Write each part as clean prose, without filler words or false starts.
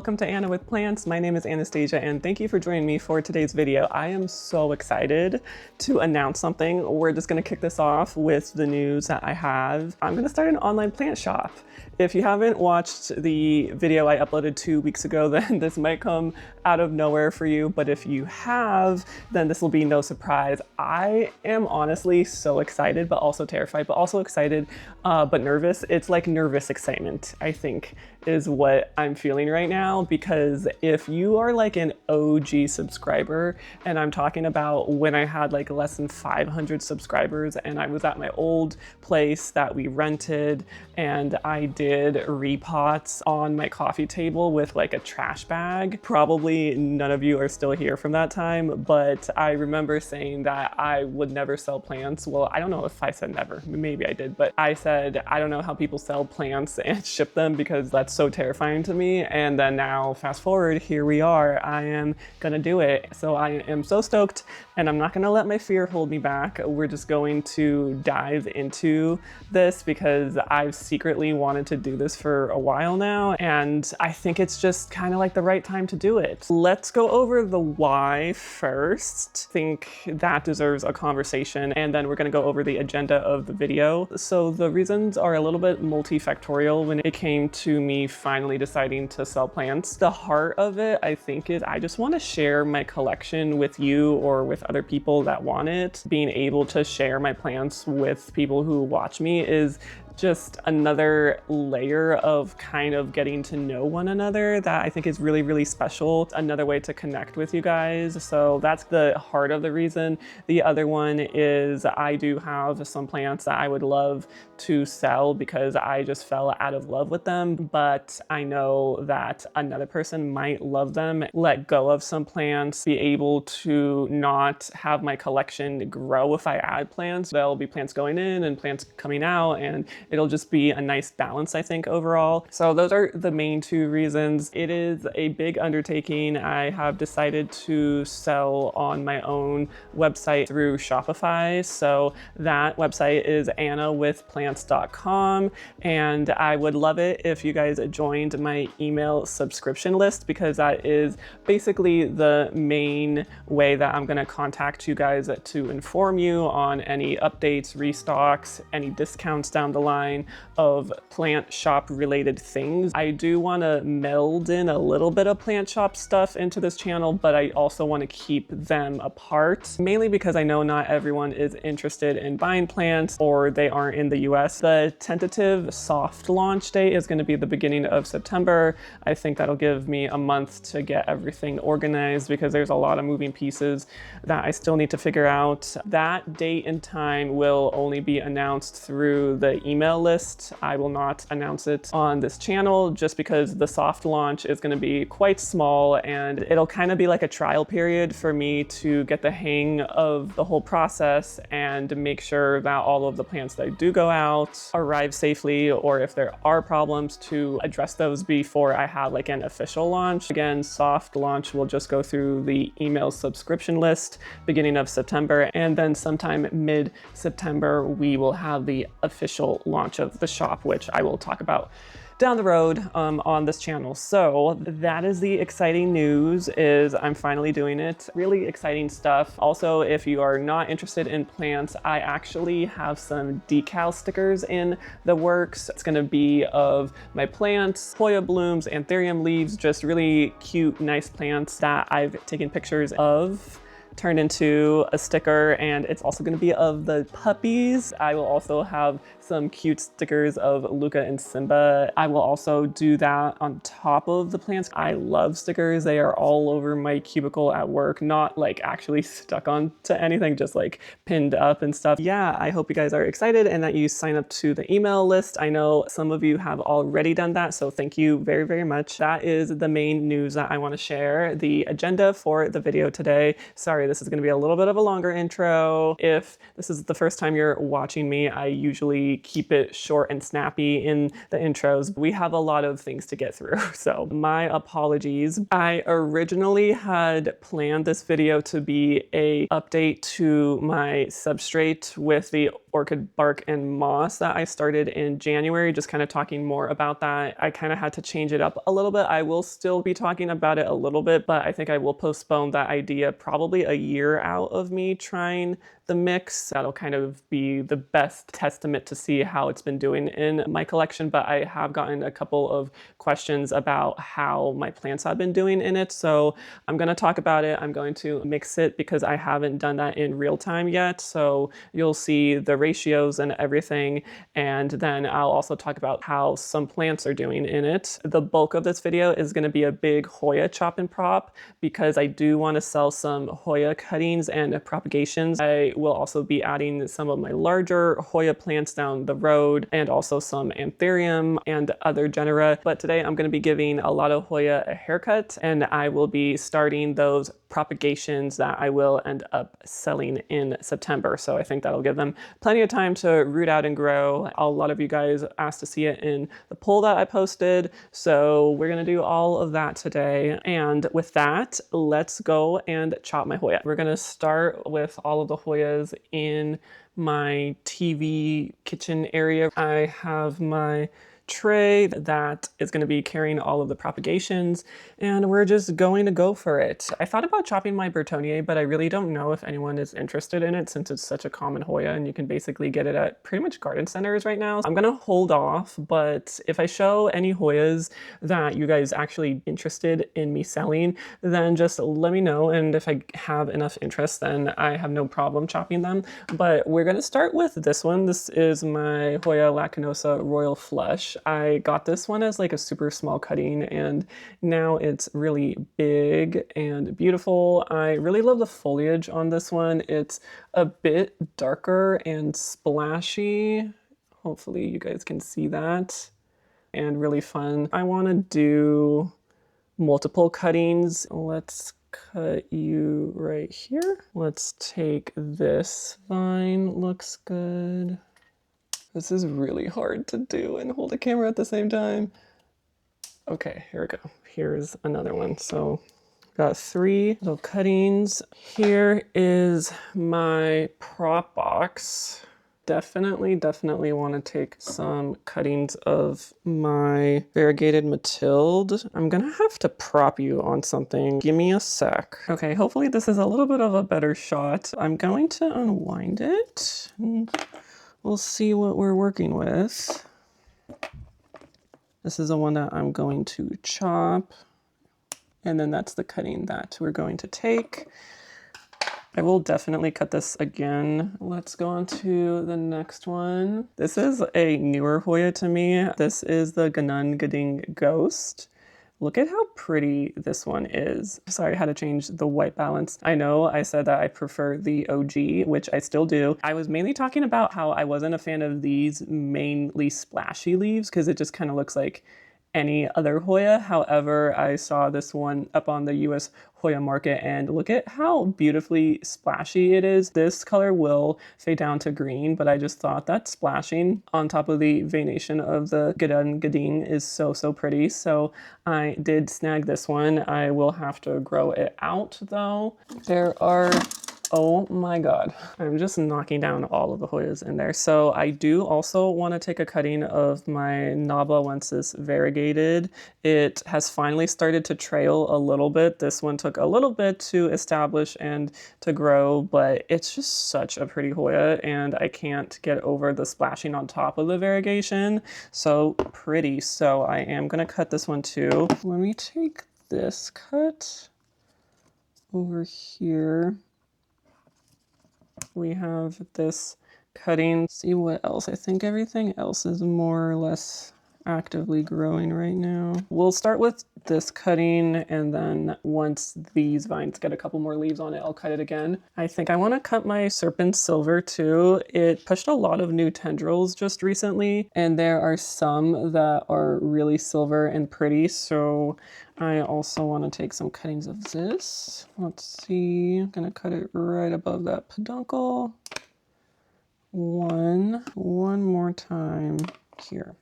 welcome to Anna with Plants. My name is Anastasia and thank you for joining me for today's video. I am so excited to announce something. We're just gonna kick this off with the news that I have. I'm gonna start an online plant shop. If you haven't watched the video I uploaded 2 weeks ago, then this might come out of nowhere for you, but if you have, then this will be no surprise. I am honestly so excited, but also terrified, but also excited, but nervous. It's like nervous excitement, I think, is what I'm feeling right now, because if you are like an OG subscriber, and I'm talking about when I had like less than 500 subscribers and I was at my old place that we rented and I did repots on my coffee table with like a trash bag. Probably none of you are still here from that time, but I remember saying that I would never sell plants. Well, I don't know if I said never, maybe I did, but I said, I don't know how people sell plants and ship them because that's so terrifying to me. And then now fast forward, here we are, I am gonna do it. So I am so stoked and I'm not gonna let my fear hold me back. We're just going to dive into this because I've secretly wanted to do this for a while now. And I think it's just kind of like the right time to do it. Let's go over the why first. I think that deserves a conversation. And then we're gonna go over the agenda of the video. So the reasons are a little bit multifactorial when it came to me finally deciding to sell plants. The heart of it, I think, is I just want to share my collection with you or with other people that want it. Being able to share my plants with people who watch me is just another layer of kind of getting to know one another that I think is really, really special. Another way to connect with you guys. So that's the heart of the reason. The other one is I do have some plants that I would love to sell because I just fell out of love with them, but I know that another person might love them, let go of some plants, be able to not have my collection grow if I add plants. There'll be plants going in and plants coming out, and it'll just be a nice balance, I think, overall. So those are the main two reasons. It is a big undertaking. I have decided to sell on my own website through Shopify. So that website is annawithplants.com. And I would love it if you guys joined my email subscription list, because that is basically the main way that I'm gonna contact you guys to inform you on any updates, restocks, any discounts down the line of plant shop related things. I do want to meld in a little bit of plant shop stuff into this channel, but I also want to keep them apart, mainly because I know not everyone is interested in buying plants or they aren't in the US. The tentative soft launch date is going to be the beginning of September. I think that'll give me a month to get everything organized because there's a lot of moving pieces that I still need to figure out. That date and time will only be announced through the email list. I will not announce it on this channel just because the soft launch is going to be quite small and it'll kind of be like a trial period for me to get the hang of the whole process and make sure that all of the plants that do go out arrive safely, or if there are problems, to address those before I have like an official launch. Again, soft launch will just go through the email subscription list beginning of September, and then sometime mid-September we will have the official launch of the shop, which I will talk about down the road on this channel. So that is the exciting news, is I'm finally doing it. Really exciting stuff. Also, if you are not interested in plants, I actually have some decal stickers in the works. It's gonna be of my plants, hoya blooms, anthurium leaves, just really cute, nice plants that I've taken pictures of, turned into a sticker, and it's also going to be of the puppies. I will also have some cute stickers of Luca and Simba. I will also do that on top of the plants. I love stickers. They are all over my cubicle at work, not like actually stuck onto anything, just like pinned up and stuff. Yeah, I hope you guys are excited and that you sign up to the email list. I know some of you have already done that, so thank you very, very much. That is the main news that I want to share. The agenda for the video today. Sorry, This is going to be a little bit of a longer intro. If this is the first time you're watching me, I usually keep it short and snappy in the intros. We have a lot of things to get through, so my apologies. I originally had planned this video to be a update to my substrate with the orchid bark and moss that I started in January, just kind of talking more about that. I kind of had to change it up a little bit. I will still be talking about it a little bit, but I think I will postpone that idea probably a year out of me trying the mix. That'll kind of be the best testament to see how it's been doing in my collection, but I have gotten a couple of questions about how my plants have been doing in it, so I'm going to talk about it. I'm going to mix it because I haven't done that in real time yet, so you'll see the ratios and everything, and then I'll also talk about how some plants are doing in it. The bulk of this video is going to be a big Hoya chop and prop because I do want to sell some Hoya cuttings and propagations. I will also be adding some of my larger Hoya plants down the road and also some anthurium and other genera. But today I'm going to be giving a lot of Hoya a haircut, and I will be starting those propagations that I will end up selling in September. So I think that'll give them plenty of time to root out and grow. A lot of you guys asked to see it in the poll that I posted, so we're going to do all of that today. And with that, let's go and chop my Hoya. We're going to start with all of the Hoyas in my TV kitchen area. I have my tray that is going to be carrying all of the propagations, and we're just going to go for it. I thought about chopping my Bertonier, but I really don't know if anyone is interested in it since it's such a common Hoya and you can basically get it at pretty much garden centers right now. I'm gonna hold off, but if I show any Hoyas that you guys actually interested in me selling, then just let me know, and if I have enough interest, then I have no problem chopping them. But we're gonna start with this one. This is my Hoya lacanosa Royal Flush. I got this one as like a super small cutting, and now it's really big and beautiful. I really love the foliage on this one. It's a bit darker and splashy. Hopefully you guys can see that. And really fun. I want to do multiple cuttings. Let's cut you right here. Let's take this vine. Looks good. This is really hard to do and hold a camera at the same time. Okay, here we go. Here's another one. So got 3 little cuttings. Here is my prop box. Definitely want to take some cuttings of my variegated Mathilde. I'm gonna have to prop you on something. Give me a sec. Okay, hopefully this is a little bit of a better shot. I'm going to unwind it. We'll see what we're working with. This is the one that I'm going to chop. And then that's the cutting that we're going to take. I will definitely cut this again. Let's go on to the next one. This is a newer Hoya to me. This is the Gading Ghost. Look at how pretty this one is. Sorry, I had to change the white balance. I know I said that I prefer the OG, which I still do. I was mainly talking about how I wasn't a fan of these mainly splashy leaves because it just kind of looks like any other Hoya. However, I saw this one up on the US Hoya market and look at how beautifully splashy it is. This color will fade down to green, but I just thought that splashing on top of the veination of the Gading is so pretty. So I did snag this one. I will have to grow it out though. There are Oh my God, I'm just knocking down all of the Hoyas in there. So I do also want to take a cutting of my Nabawensis variegated. It has finally started to trail a little bit. This one took a little bit to establish and to grow, but it's just such a pretty Hoya and I can't get over the splashing on top of the variegation. So pretty. So I am going to cut this one too. Let me take this cut over here. We have this cutting. See what else? I think everything else is more or less actively growing right now. We'll start with this cutting, and then once these vines get a couple more leaves on it, I'll cut it again. I think I want to cut my serpent silver too. It pushed a lot of new tendrils just recently, and there are some that are really silver and pretty, so I also want to take some cuttings of this. Let's see, I'm gonna cut it right above that peduncle. One more time here.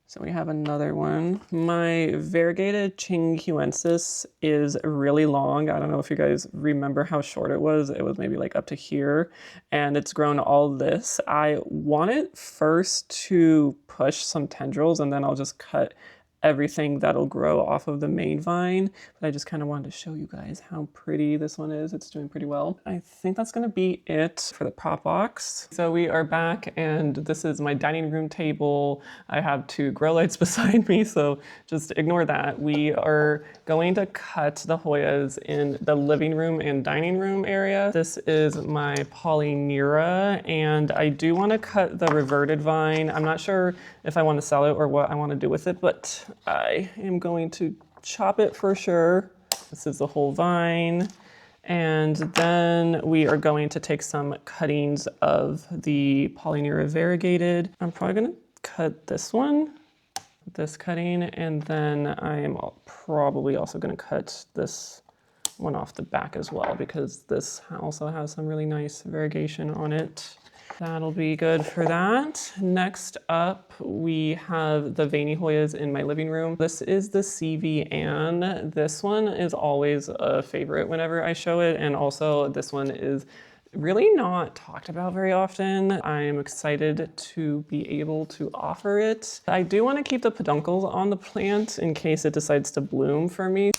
So we have another one. My variegated Chinguensis is really long. I don't know if you guys remember how short it was. It was maybe like up to here, and it's grown all this. I want it first to push some tendrils, and then I'll just cut everything that'll grow off of the main vine. But I just kind of wanted to show you guys how pretty this one is. It's doing pretty well. I think that's gonna be it for the prop box. So we are back, and this is my dining room table. I have 2 grow lights beside me, so just ignore that. We are going to cut the Hoyas in the living room and dining room area. This is my Polynera, and I do want to cut the reverted vine. I'm not sure if I want to sell it or what I want to do with it, but I am going to chop it for sure. This is the whole vine. And then we are going to take some cuttings of the Polynera variegated. I'm probably going to cut this one, this cutting, and then I am probably also going to cut this one off the back as well, because this also has some really nice variegation on it. That'll be good for that. Next up, we have the veiny Hoyas in my living room. This is the CV Ann. This one is always a favorite whenever I show it, and also this one is really not talked about very often. I am excited to be able to offer it. I do want to keep the peduncles on the plant in case it decides to bloom for me.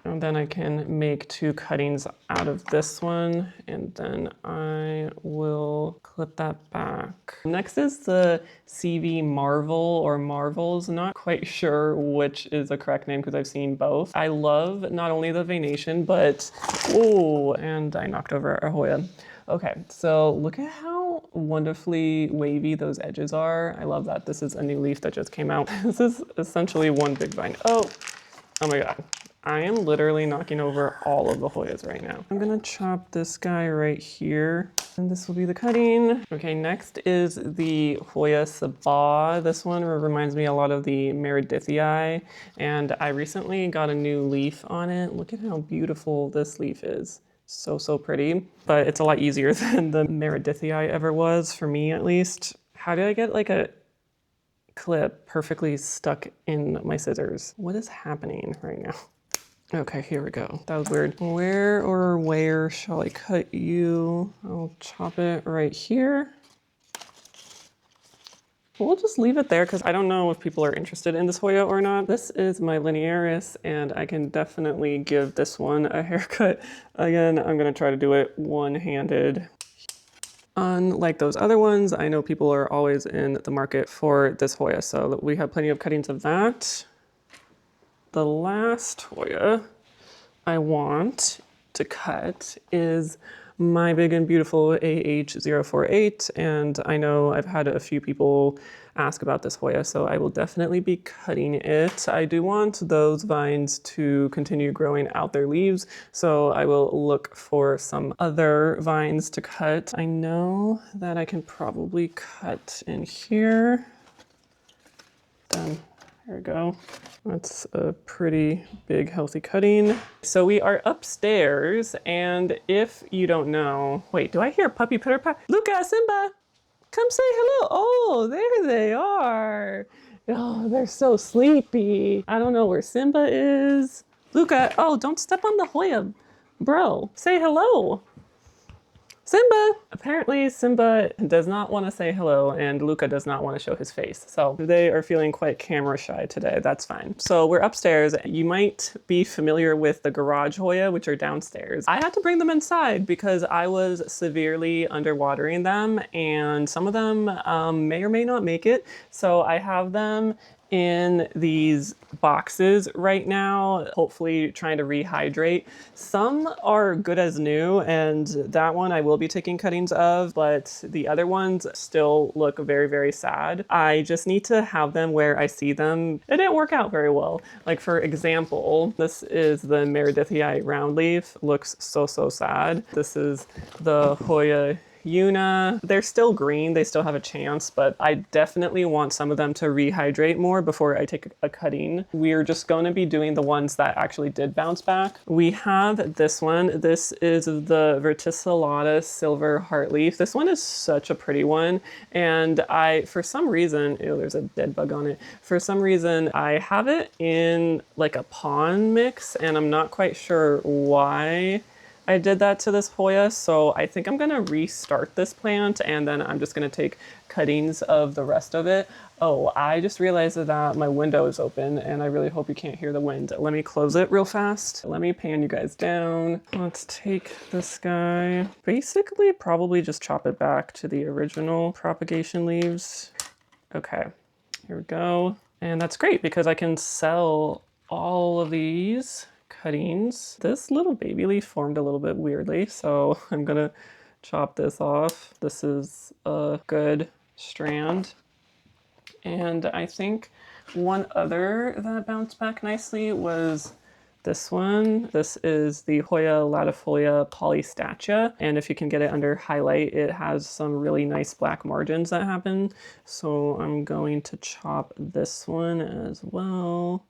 And then I can make 2 cuttings out of this one, and then I will clip that back. Next is the CV Marvel or Marvels. Not quite sure which is the correct name because I've seen both. I love not only the veination, but, oh, and I knocked over a Hoya. Okay, so look at how wonderfully wavy those edges are. I love that. This is a new leaf that just came out. This is essentially one big vine. Oh my God. I am literally knocking over all of the Hoyas right now. I'm gonna chop this guy right here, and this will be the cutting. Okay, next is the Hoya Sabah. This one reminds me a lot of the Meredithii, and I recently got a new leaf on it. Look at how beautiful this leaf is. So pretty, but it's a lot easier than the Meredithii ever was, for me at least. How do I get like a clip perfectly stuck in my scissors? What is happening right now? Okay, here we go. That was weird. Where shall I cut you? I'll chop it right here. We'll just leave it there because I don't know if people are interested in this Hoya or not. This is my linearis, and I can definitely give this one a haircut. Again, I'm gonna try to do it one-handed. Unlike those other ones, I know people are always in the market for this Hoya, so we have plenty of cuttings of that. The last Hoya I want to cut is my big and beautiful AH048, and I know I've had a few people ask about this Hoya, so I will definitely be cutting it. I do want those vines to continue growing out their leaves, so I will look for some other vines to cut. I know that I can probably cut in here. Done. There we go. That's a pretty big, healthy cutting. So we are upstairs, and if you don't know, wait, do I hear a puppy pitter pat? Luca, Simba, come say hello. Oh, there they are. Oh, they're so sleepy. I don't know where Simba is. Luca, oh, don't step on the Hoya. Bro, say hello. Simba! Apparently Simba does not want to say hello, and Luca does not want to show his face. So they are feeling quite camera shy today. That's fine. So we're upstairs. You might be familiar with the garage Hoya, which are downstairs. I had to bring them inside because I was severely underwatering them, and some of them may or may not make it. So I have them in these boxes right now, hopefully trying to rehydrate. Some are good as new, and that one I will be taking cuttings of, but the other ones still look very, very sad. I just need to have them where I see them. It didn't work out very well. Like, for example, this is the Meredithii roundleaf. Looks so, so sad. This is the Hoya Una. They're still green, they still have a chance, but I definitely want some of them to rehydrate more before I take a cutting. We're just going to be doing the ones that actually did bounce back. We have this one. This is the verticillata silver heartleaf. This one is such a pretty one, and for some reason, ew, there's a dead bug on it. For some reason, I have it in like a pond mix, and I'm not quite sure why I did that to this Hoya, so I think I'm gonna restart this plant, and then I'm just gonna take cuttings of the rest of it. Oh, I just realized that my window is open, and I really hope you can't hear the wind. Let me close it real fast. Let me pan you guys down. Let's take this guy. Basically, probably just chop it back to the original propagation leaves. Okay, here we go. And that's great because I can sell all of these cuttings. This little baby leaf formed a little bit weirdly, so I'm gonna chop this off. This is a good strand. And I think one other that bounced back nicely was this one. This is the Hoya latifolia polystatia, and if you can get it under highlight, it has some really nice black margins that happen. So I'm going to chop this one as well.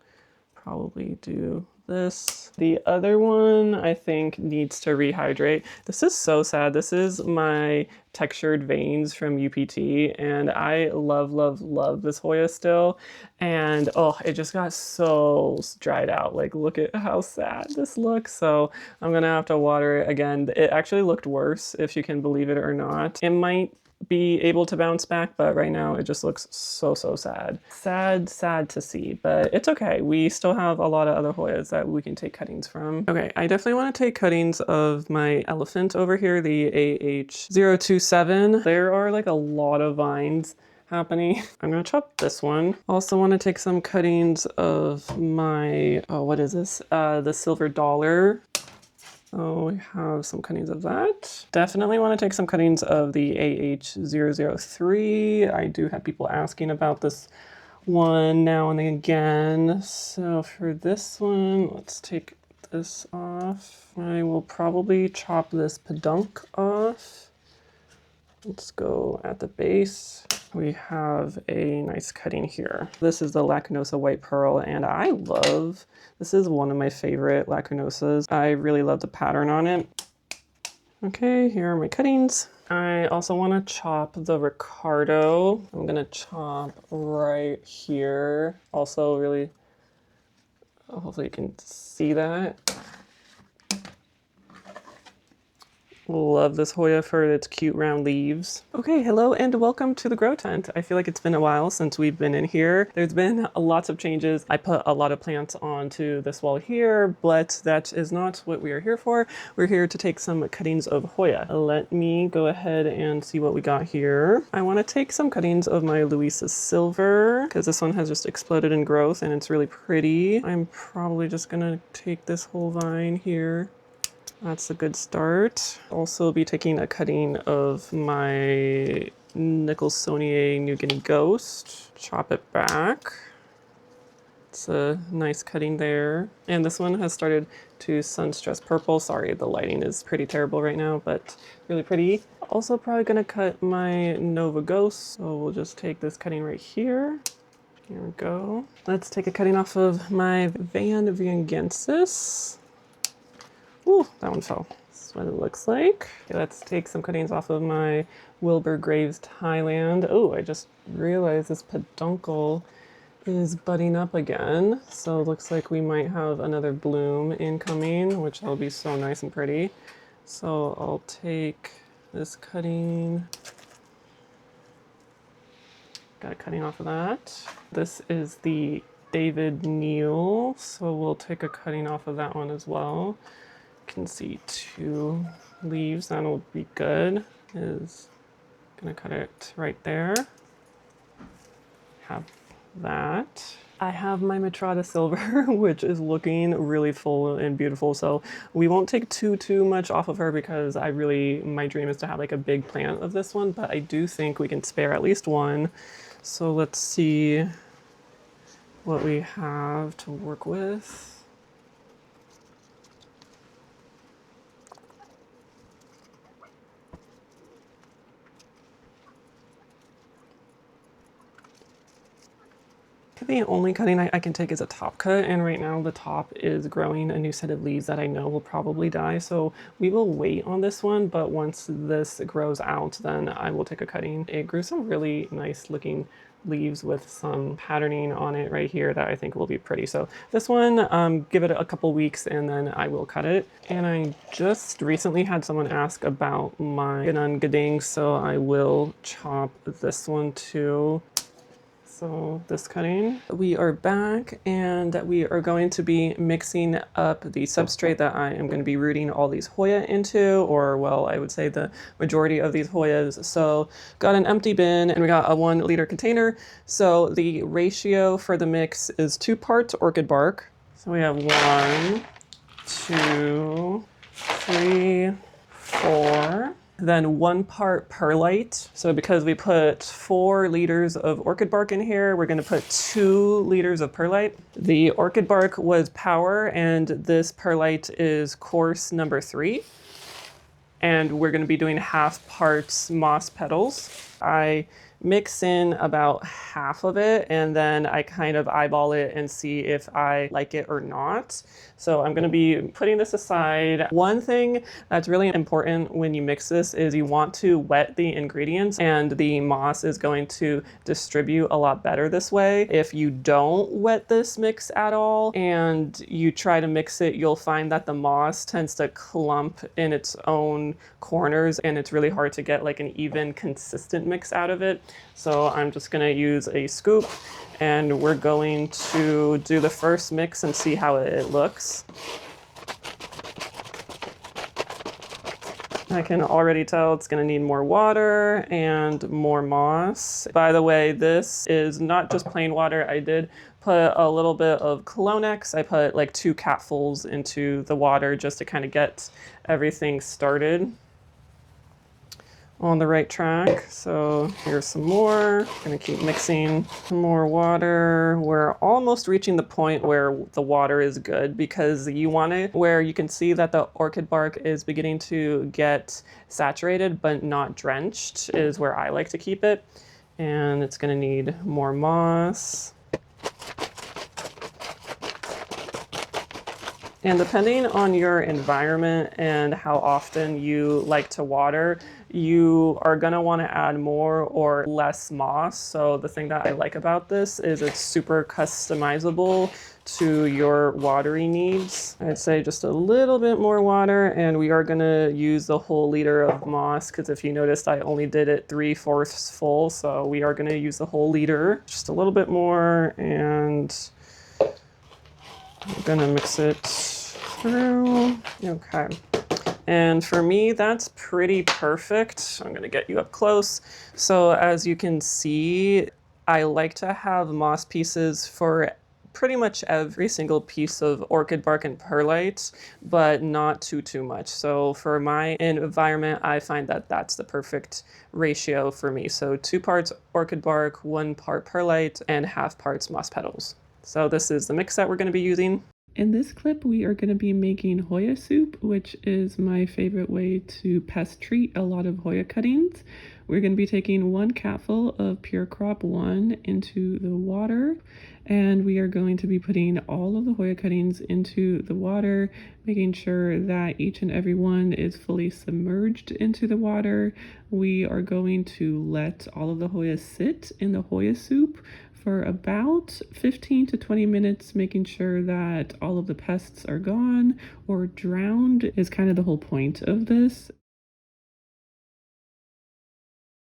Probably do this. The other one I think needs to rehydrate. This is so sad. This is my textured veins from UPT, and I love, love, love this Hoya still. And oh, it just got so dried out. Like, look at how sad this looks. So I'm gonna have to water it again. It actually looked worse, if you can believe it or not. It might be able to bounce back, but right now it just looks so, so sad. Sad, sad to see, but it's okay. We still have a lot of other Hoyas that we can take cuttings from. Okay, I definitely want to take cuttings of my elephant over here, the AH027. There are like a lot of vines happening. I'm gonna chop this one. Also want to take some cuttings of my, oh, what is this? The silver dollar. Oh, we have some cuttings of that. Definitely want to take some cuttings of the AH003. I do have people asking about this one now and again. So for this one, let's take this off. I will probably chop this pedunk off. Let's go at the base. We have a nice cutting here. This is the Lacunosa White Pearl, and this is one of my favorite Lacunosas. I really love the pattern on it. Okay, here are my cuttings. I also want to chop the Ricardo. I'm gonna chop right here. Also really, hopefully you can see that. Love this Hoya for its cute round leaves. Okay, hello and welcome to the grow tent. I feel like it's been a while since we've been in here. There's been lots of changes. I put a lot of plants onto this wall here, but that is not what we are here for. We're here to take some cuttings of Hoya. Let me go ahead and see what we got here. I want to take some cuttings of my Louisa Silver because this one has just exploded in growth and it's really pretty. I'm probably just gonna take this whole vine here. That's a good start. Also be taking a cutting of my Nicholsoniae New Guinea Ghost. Chop it back. It's a nice cutting there. And this one has started to sun stress purple. Sorry, the lighting is pretty terrible right now, but really pretty. Also probably gonna cut my Nova Ghost. So we'll just take this cutting right here. Here we go. Let's take a cutting off of my Van Viangensis. Ooh, that one fell. This is what it looks like. Okay, let's take some cuttings off of my Wilbur Graves Thailand. Oh, I just realized this peduncle is budding up again. So it looks like we might have another bloom incoming, which will be so nice and pretty. So I'll take this cutting. Got a cutting off of that. This is the David Neal, so we'll take a cutting off of that one as well. Can see 2 leaves, that'll be good. Is gonna cut it right there. Have that. I have my Matrata silver, which is looking really full and beautiful. So we won't take too much off of her because my dream is to have like a big plant of this one, but I do think we can spare at least one. So let's see what we have to work with. The only cutting I can take is a top cut, and right now the top is growing a new set of leaves that I know will probably die, so we will wait on this one, but once this grows out, then I will take a cutting. It grew some really nice looking leaves with some patterning on it right here that I think will be pretty. So this one, give it a couple weeks and then I will cut it. And I just recently had someone ask about my gadang, so I will chop this one too. So this cutting, we are back and we are going to be mixing up the substrate that I am going to be rooting all these hoya into, or well, I would say the majority of these hoyas. So got an empty bin and we got a 1 liter container. So the ratio for the mix is 2 parts orchid bark. So we have 1, 2, 3, 4. Then 1 part perlite. So because we put 4 liters of orchid bark in here, we're gonna put 2 liters of perlite. The orchid bark was power and this perlite is course number 3. And we're gonna be doing half parts moss petals. I mix in about half of it and then I kind of eyeball it and see if I like it or not. So I'm going to be putting this aside. One thing that's really important when you mix this is you want to wet the ingredients, and the moss is going to distribute a lot better this way. If you don't wet this mix at all and you try to mix it, you'll find that the moss tends to clump in its own corners and it's really hard to get like an even consistent mix out of it. So I'm just going to use a scoop and we're going to do the first mix and see how it looks. I can already tell it's going to need more water and more moss. By the way, this is not just plain water. I did put a little bit of Colonex. I put like 2 capfuls into the water just to kind of get everything started on the right track. So here's some more. Gonna keep mixing some more water. We're almost reaching the point where the water is good because you want it where you can see that the orchid bark is beginning to get saturated but not drenched is where I like to keep it. And it's gonna need more moss. And depending on your environment and how often you like to water, you are gonna wanna add more or less moss. So the thing that I like about this is it's super customizable to your watering needs. I'd say just a little bit more water, and we are gonna use the whole liter of moss because if you noticed, I only did it 3/4 full. So we are gonna use the whole liter, just a little bit more, and I'm gonna mix it through. Okay. And for me, that's pretty perfect. I'm gonna get you up close. So as you can see, I like to have moss pieces for pretty much every single piece of orchid bark and perlite, but not too much. So for my environment, I find that that's the perfect ratio for me. So 2 parts orchid bark, 1 part perlite, and half parts moss petals. So this is the mix that we're going to be using. In this clip, we are going to be making hoya soup, which is my favorite way to pest treat a lot of hoya cuttings. We're going to be taking 1 capful of Pure Crop 1 into the water, and we are going to be putting all of the hoya cuttings into the water, making sure that each and every one is fully submerged into the water. We are going to let all of the hoya sit in the hoya soup for about 15 to 20 minutes, making sure that all of the pests are gone or drowned is kind of the whole point of this.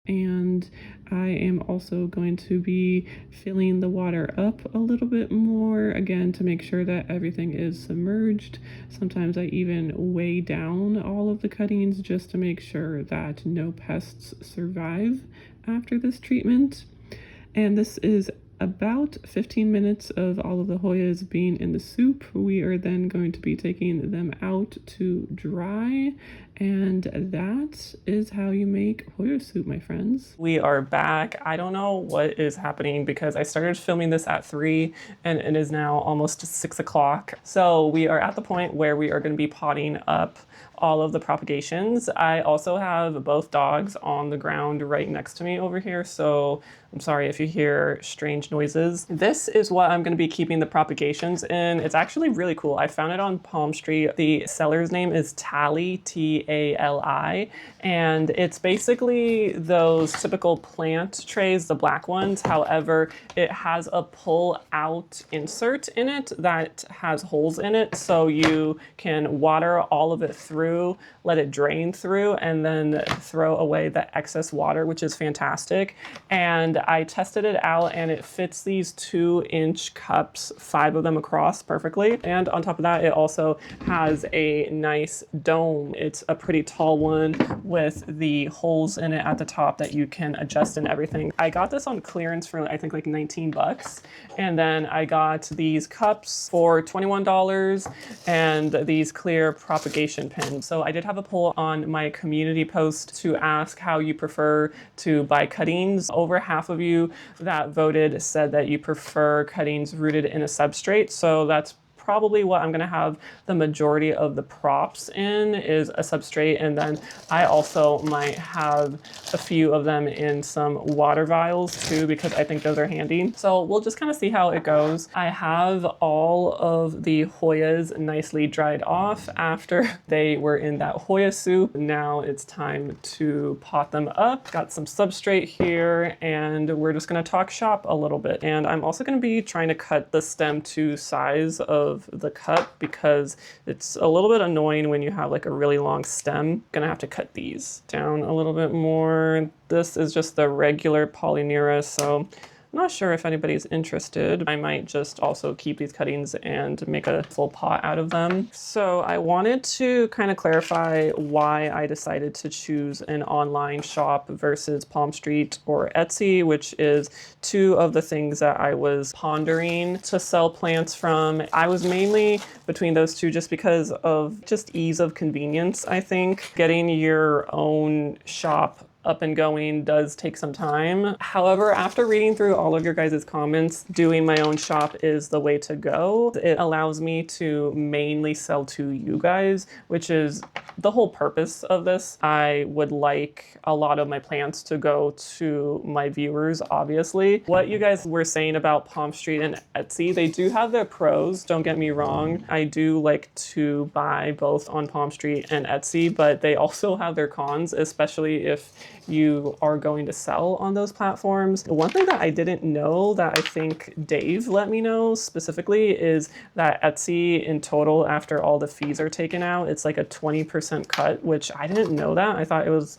And I am also going to be filling the water up a little bit more, again, to make sure that everything is submerged. Sometimes I even weigh down all of the cuttings just to make sure that no pests survive after this treatment. And this is about 15 minutes of all of the hoyas being in the soup, we are then going to be taking them out to dry. And that is how you make hoya soup, my friends. We are back. I don't know what is happening because I started filming this at 3 and it is now almost 6 o'clock. So we are at the point where we are going to be potting up all of the propagations. I also have both dogs on the ground right next to me over here, so I'm sorry if you hear strange noises. This is what I'm going to be keeping the propagations in. It's actually really cool. I found it on Palm Street. The seller's name is Tali, T-A-L-I, and it's basically those typical plant trays, the black ones. However, it has a pull-out insert in it that has holes in it, so you can water all of it through, let it drain through, and then throw away the excess water, which is fantastic. And I tested it out and it fits these 2-inch cups, 5 of them across perfectly. And on top of that, it also has a nice dome. It's a pretty tall one with the holes in it at the top that you can adjust and everything. I got this on clearance for I think like 19 bucks. And then I got these cups for $21 and these clear propagation pins. So I did have a poll on my community post to ask how you prefer to buy cuttings. Over half of you that voted said that you prefer cuttings rooted in a substrate. So that's probably what I'm going to have the majority of the props in, is a substrate. And then I also might have a few of them in some water vials too, because I think those are handy. So we'll just kind of see how it goes. I have all of the hoyas nicely dried off after they were in that hoya soup. Now it's time to pot them up. Got some substrate here and we're just going to talk shop a little bit. And I'm also going to be trying to cut the stem to size of the cup because it's a little bit annoying when you have like a really long stem. Gonna have to cut these down a little bit more. This is just the regular Polynera, so I'm not sure if anybody's interested. I might just also keep these cuttings and make a full pot out of them. So I wanted to kind of clarify why I decided to choose an online shop versus Palm Street or Etsy, which is two of the things that I was pondering to sell plants from. I was mainly between those two just because of just ease of convenience, I think. Getting your own shop up and going does take some time. However, after reading through all of your guys' comments, doing my own shop is the way to go. It allows me to mainly sell to you guys, which is the whole purpose of this. I would like a lot of my plants to go to my viewers, obviously. What you guys were saying about Palm Street and Etsy, they do have their pros, don't get me wrong. I do like to buy both on Palm Street and Etsy, but they also have their cons, especially if you are going to sell on those platforms. One thing that I didn't know that I think Dave let me know specifically is that Etsy in total, after all the fees are taken out, it's like a 20% cut, which I didn't know that. I thought it was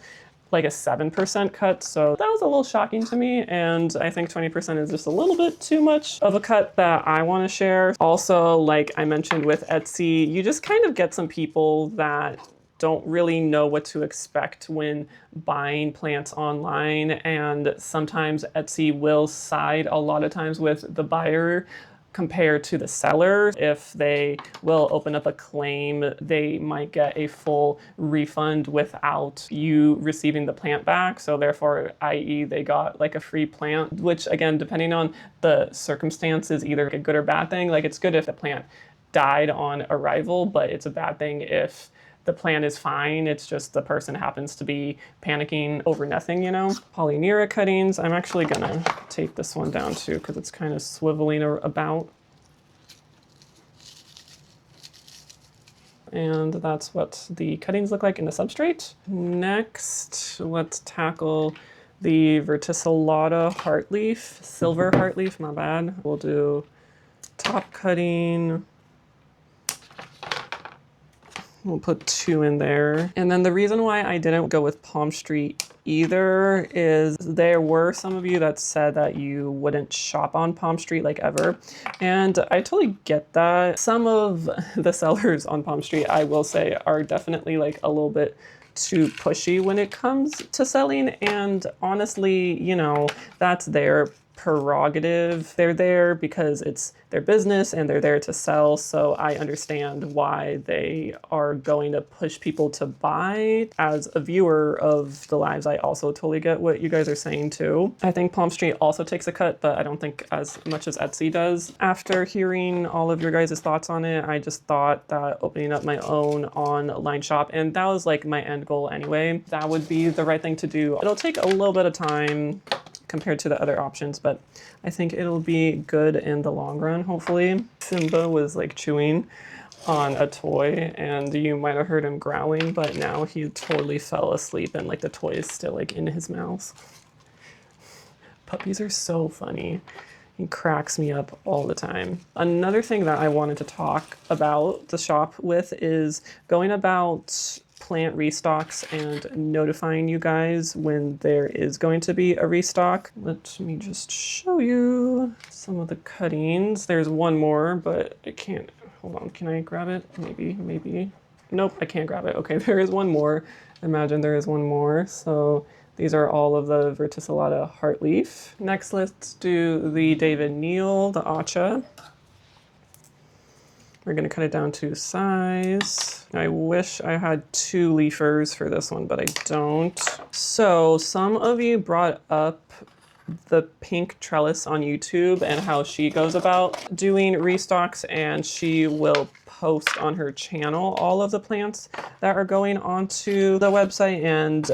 like a 7% cut. So that was a little shocking to me. And I think 20% is just a little bit too much of a cut that I want to share. Also, like I mentioned with Etsy, you just kind of get some people that don't really know what to expect when buying plants online. And sometimes Etsy will side a lot of times with the buyer compared to the seller. If they will open up a claim, they might get a full refund without you receiving the plant back. So therefore, i.e. they got like a free plant, which again, depending on the circumstances, either a good or bad thing. Like it's good if the plant died on arrival, but it's a bad thing if the plant is fine, it's just the person happens to be panicking over nothing, you know? Polynera cuttings, I'm actually gonna tape this one down too because it's kind of swiveling about. And that's what the cuttings look like in the substrate. Next, let's tackle the verticillata heartleaf, silver heartleaf, my bad. We'll do top cutting. We'll put 2 in there. And then the reason why I didn't go with Palm Street either is there were some of you that said that you wouldn't shop on Palm Street like ever. And I totally get that. Some of the sellers on Palm Street, I will say, are definitely like a little bit too pushy when it comes to selling. And honestly, you know, that's their prerogative. They're there because it's their business and they're there to sell. So I understand why they are going to push people to buy. As a viewer of the lives, I also totally get what you guys are saying too. I think Palm Street also takes a cut, but I don't think as much as Etsy does. After hearing all of your guys' thoughts on it, I just thought that opening up my own online shop, and that was like my end goal anyway, that would be the right thing to do. It'll take a little bit of time compared to the other options, but I think it'll be good in the long run, hopefully. Simba was like chewing on a toy and you might have heard him growling, but now he totally fell asleep and like the toy is still like in his mouth. Puppies are so funny. He cracks me up all the time. Another thing that I wanted to talk about the shop with is going about plant restocks and notifying you guys when there is going to be a restock. Let me just show you some of the cuttings. There's one more, but I can't, hold on, can I grab it? Maybe. Nope, I can't grab it. Okay, there is one more. Imagine there is one more. So these are all of the verticillata heartleaf. Next, let's do the David Neal, the Acha. We're gonna cut it down to size. I wish I had 2 leafers for this one, but I don't. So some of you brought up the pink trellis on YouTube and how she goes about doing restocks, and she will post on her channel all of the plants that are going onto the website. And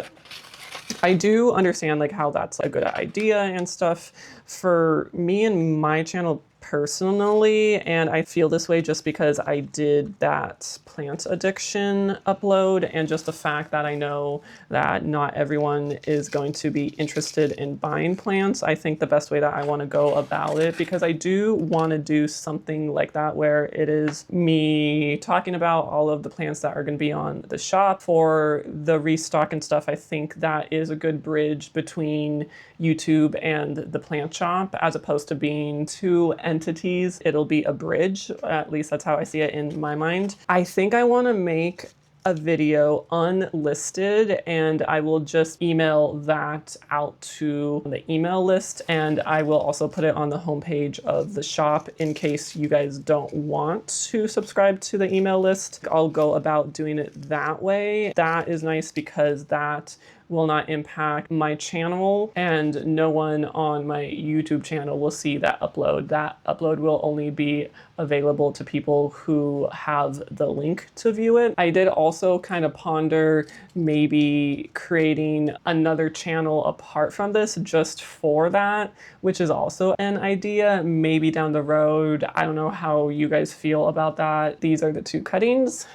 I do understand like how that's a good idea and stuff for me and my channel personally, and I feel this way just because I did that plant addiction upload, and just the fact that I know that not everyone is going to be interested in buying plants. I think the best way that I want to go about it, because I do want to do something like that where it is me talking about all of the plants that are going to be on the shop for the restock and stuff. I think that is a good bridge between YouTube and the plant shop, as opposed to being two entities. It'll be a bridge, at least that's how I see it in my mind. I think I want to make a video unlisted, and I will just email that out to the email list, and I will also put it on the homepage of the shop in case you guys don't want to subscribe to the email list. I'll go about doing it that way. That is nice because that will not impact my channel, and no one on my YouTube channel will see that upload. That upload will only be available to people who have the link to view it. I did also kind of ponder maybe creating another channel apart from this just for that, which is also an idea maybe down the road. I don't know how you guys feel about that. These are the 2 cuttings.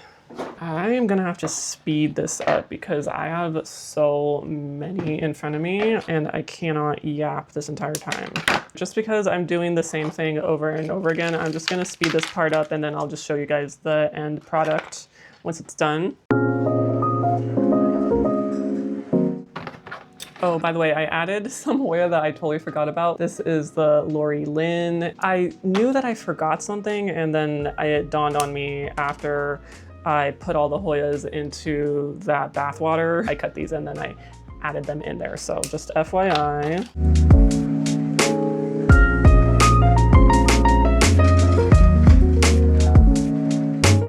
I am gonna have to speed this up because I have so many in front of me and I cannot yap this entire time. Just because I'm doing the same thing over and over again, I'm just gonna speed this part up and then I'll just show you guys the end product once it's done. Oh, by the way, I added some hoya that I totally forgot about. This is the Lori Lynn. I knew that I forgot something, and then it dawned on me after I put all the hoyas into that bath water. I cut these and then I added them in there. So just FYI.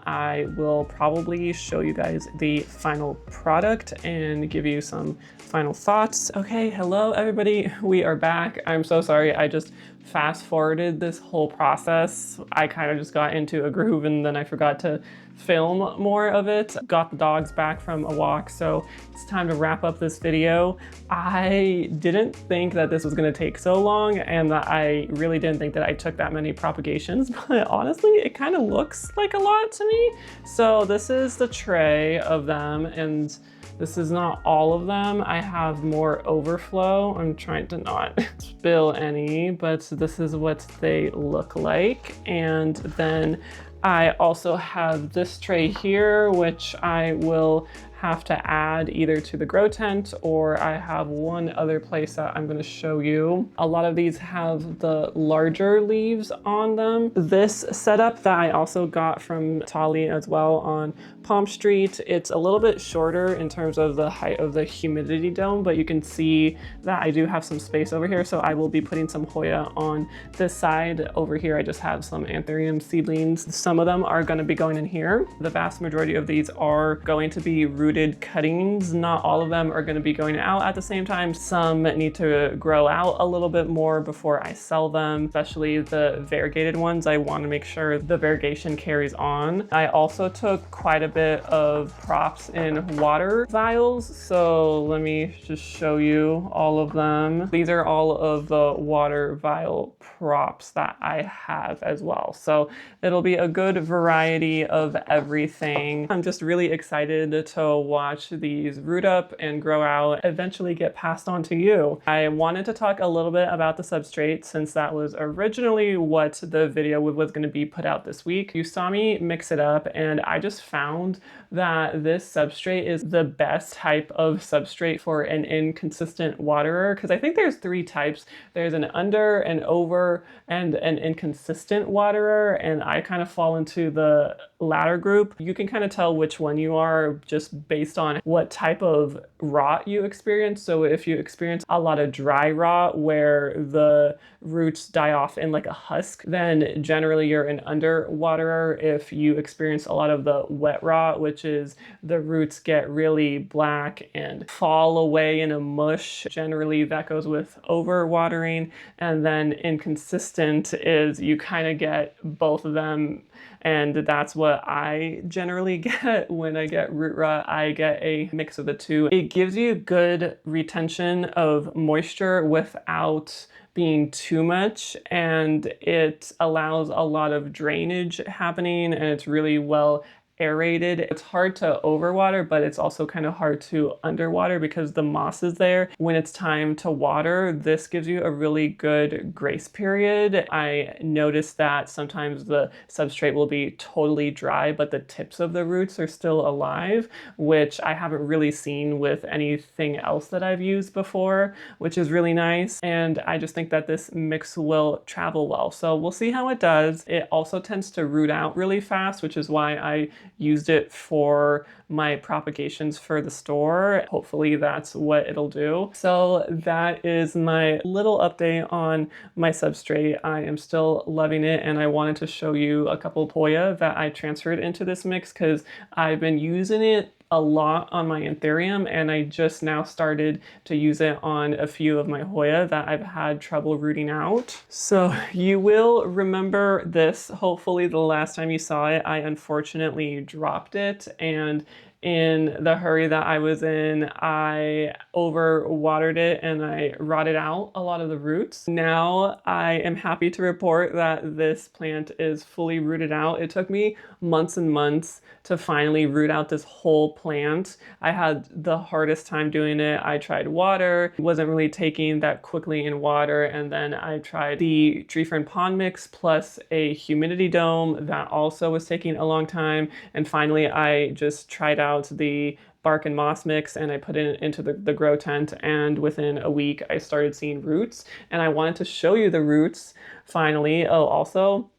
I will probably show you guys the final product and give you some final thoughts. Okay, hello everybody, we are back. I'm so sorry, I just fast forwarded this whole process. I kind of just got into a groove and then I forgot to film more of it. Got the dogs back from a walk, so it's time to wrap up this video. I didn't think that this was gonna take so long, and I really didn't think that I took that many propagations, but honestly, it kind of looks like a lot to me. So this is the tray of them, and this is not all of them. I have more overflow. I'm trying to not spill any, but this is what they look like. And then I also have this tray here, which I will have to add either to the grow tent, or I have one other place that I'm going to show you. A lot of these have the larger leaves on them. This setup that I also got from Tolly as well on Palm Street, it's a little bit shorter in terms of the height of the humidity dome, but you can see that I do have some space over here, so I will be putting some hoya on this side. Over here I just have some anthurium seedlings. Some of them are going to be going in here. The vast majority of these are going to be rooted cuttings. Not all of them are going to be going out at the same time. Some need to grow out a little bit more before I sell them, especially the variegated ones. I want to make sure the variegation carries on. I also took quite a bit of props in water vials, so let me just show you all of them. These are all of the water vial props that I have as well, so it'll be a good variety of everything. I'm just really excited to watch these root up and grow out, eventually get passed on to you. I wanted to talk a little bit about the substrate since that was originally what the video was going to be put out this week. You saw me mix it up, and I just found that this substrate is the best type of substrate for an inconsistent waterer, because I think there's three types. There's an under, an over, and an inconsistent waterer, and I kind of fall into the latter group. You can kind of tell which one you are just based on what type of rot you experience. So if you experience a lot of dry rot where the roots die off in like a husk, then generally you're an under waterer. If you experience a lot of the wet rot, which is the roots get really black and fall away in a mush, generally that goes with over watering. And then inconsistent is you kind of get both of them, and that's what I generally get when I get root rot. I get a mix of the two. It gives you good retention of moisture without being too much, and it allows a lot of drainage happening, and it's really well aerated. It's hard to overwater, but it's also kind of hard to underwater because the moss is there. When it's time to water, this gives you a really good grace period. I noticed that sometimes the substrate will be totally dry, but the tips of the roots are still alive, which I haven't really seen with anything else that I've used before, which is really nice. And I just think that this mix will travel well. So we'll see how it does. It also tends to root out really fast, which is why I used it for my propagations for the store. Hopefully that's what it'll do. So that is my little update on my substrate. I am still loving it, and I wanted to show you a couple of hoya that I transferred into this mix because I've been using it a lot on my anthurium, and I just now started to use it on a few of my hoya that I've had trouble rooting out. So you will remember this. Hopefully the last time you saw it, I unfortunately dropped it, and in the hurry that I was in, I overwatered it and I rotted out a lot of the roots. Now I am happy to report that this plant is fully rooted out. It took me months and months to finally root out this whole plant. I had the hardest time doing it. I tried water, wasn't really taking that quickly in water, and then I tried the tree fern pond mix plus a humidity dome that also was taking a long time, and finally I just tried out the bark and moss mix and I put it into the grow tent, and within a week I started seeing roots, and I wanted to show you the roots finally. Oh, also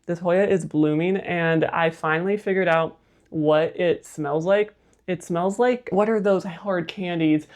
this hoya is blooming, and I finally figured out what it smells like. It smells like, what are those hard candies?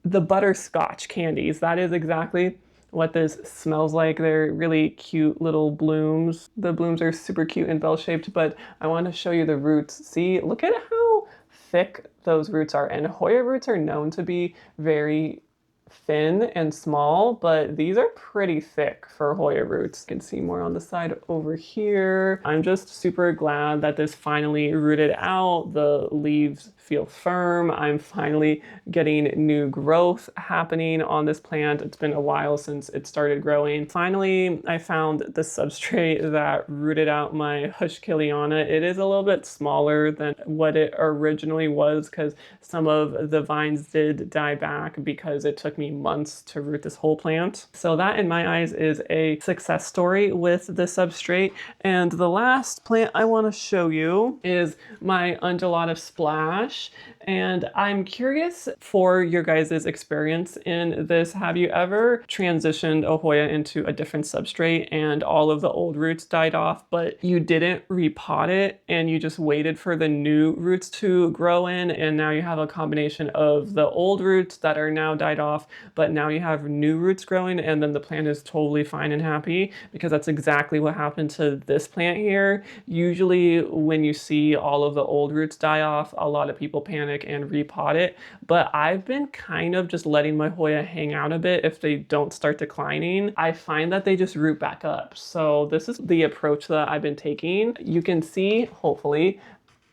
The butterscotch candies. That is exactly what this smells like. They're really cute little blooms. The blooms are super cute and bell-shaped, but I want to show you the roots. See, look at how thick those roots are. And hoya roots are known to be very thin and small, but these are pretty thick for hoya roots. You can see more on the side over here. I'm just super glad that this finally rooted out. The leaves feel firm. I'm finally getting new growth happening on this plant. It's been a while since it started growing. Finally, I found the substrate that rooted out my Hushkilliana. It is a little bit smaller than what it originally was because some of the vines did die back because it took me months to root this whole plant. So that in my eyes is a success story with the substrate. And the last plant I want to show you is my undulata splash. And I'm curious for your guys' experience in this. Have you ever transitioned a hoya into a different substrate and all of the old roots died off, but you didn't repot it and you just waited for the new roots to grow in, and now you have a combination of the old roots that are now died off, but now you have new roots growing, and then the plant is totally fine and happy? Because that's exactly what happened to this plant here. Usually when you see all of the old roots die off, a lot of people panic and repot it, but I've been kind of just letting my hoya hang out a bit. If they don't start declining, I find that they just root back up. So this is the approach that I've been taking. You can see, hopefully,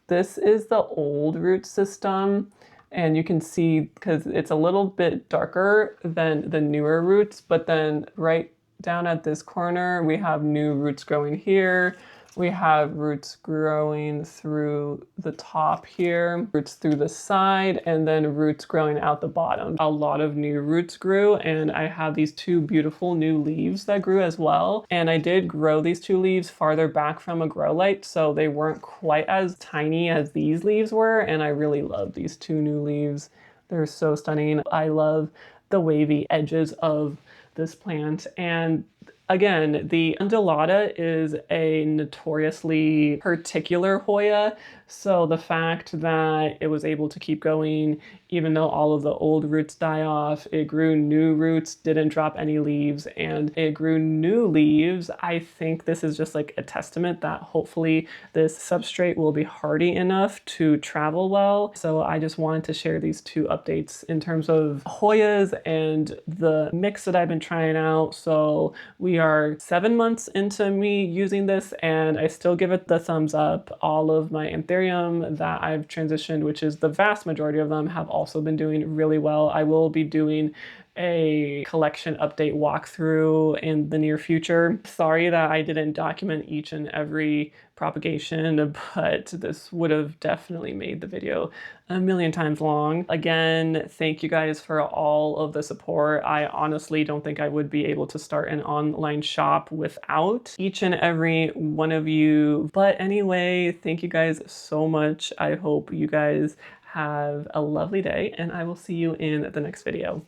this is the old root system. And you can see, because it's a little bit darker than the newer roots, but then right down at this corner, we have new roots growing here. We have roots growing through the top here, roots through the side, and then roots growing out the bottom. A lot of new roots grew, and I have these two beautiful new leaves that grew as well. And I did grow these two leaves farther back from a grow light, so they weren't quite as tiny as these leaves were, and I really love these two new leaves. They're so stunning. I love the wavy edges of this plant. And again, the undulata is a notoriously particular hoya, so the fact that it was able to keep going even though all of the old roots die off, it grew new roots, didn't drop any leaves, and it grew new leaves. I think this is just like a testament that hopefully this substrate will be hardy enough to travel well. So I just wanted to share these two updates in terms of hoyas and the mix that I've been trying out. So we are 7 months into me using this, and I still give it the thumbs up. All of my anthurium that I've transitioned, which is the vast majority of them, have also been doing really well. I will be doing a collection update walkthrough in the near future. Sorry that I didn't document each and every propagation, but this would have definitely made the video a million times long. Again, thank you guys for all of the support. I honestly don't think I would be able to start an online shop without each and every one of you. But anyway, thank you guys so much. I hope you guys have a lovely day, and I will see you in the next video.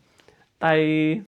Bye.